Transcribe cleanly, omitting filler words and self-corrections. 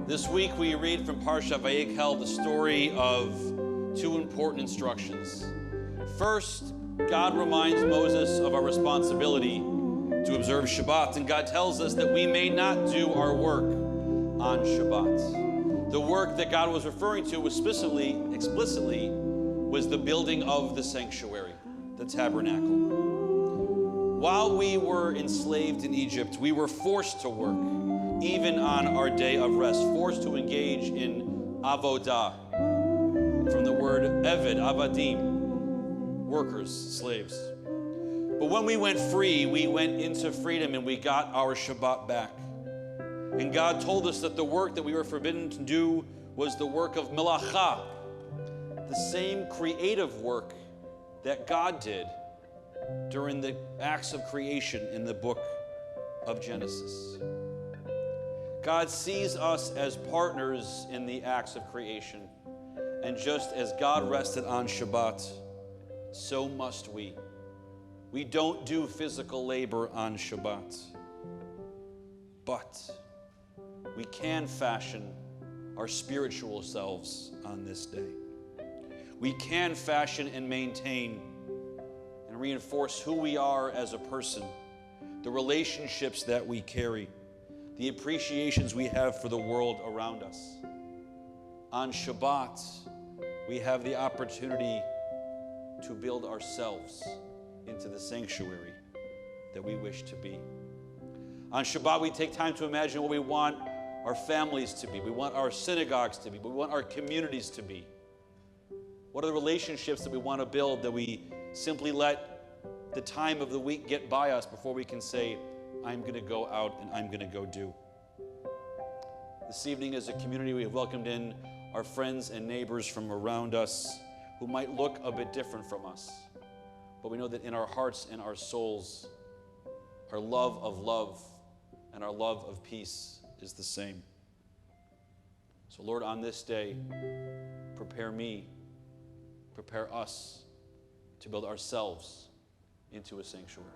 This week we read from Parshat Vayekhel the story of two important instructions. First, God reminds Moses of our responsibility to observe Shabbat, and God tells us that we may not do our work on Shabbat. The work that God was referring to was explicitly was the building of the sanctuary, the tabernacle. While we were enslaved in Egypt, we were forced to work, even on our day of rest, forced to engage in avodah, from the word eved, avadim, workers, slaves. But when we went free, we went into freedom and we got our Shabbat back. And God told us that the work that we were forbidden to do was the work of melacha, the same creative work that God did during the acts of creation in the book of Genesis. God sees us as partners in the acts of creation. And just as God rested on Shabbat, so must we. We don't do physical labor on Shabbat, but we can fashion our spiritual selves on this day. We can fashion and maintain and reinforce who we are as a person, the relationships that we carry, the appreciations we have for the world around us. On Shabbat, we have the opportunity to build ourselves into the sanctuary that we wish to be. On Shabbat, we take time to imagine what we want our families to be. We want our synagogues to be. We want our communities to be. What are the relationships that we want to build that we simply let the time of the week get by us before we can say, I'm going to go out and I'm going to go do. This evening as a community, we have welcomed in our friends and neighbors from around us who might look a bit different from us. But we know that in our hearts and our souls, our love of love and our love of peace is the same. So Lord, on this day, prepare me, prepare us to build ourselves into a sanctuary.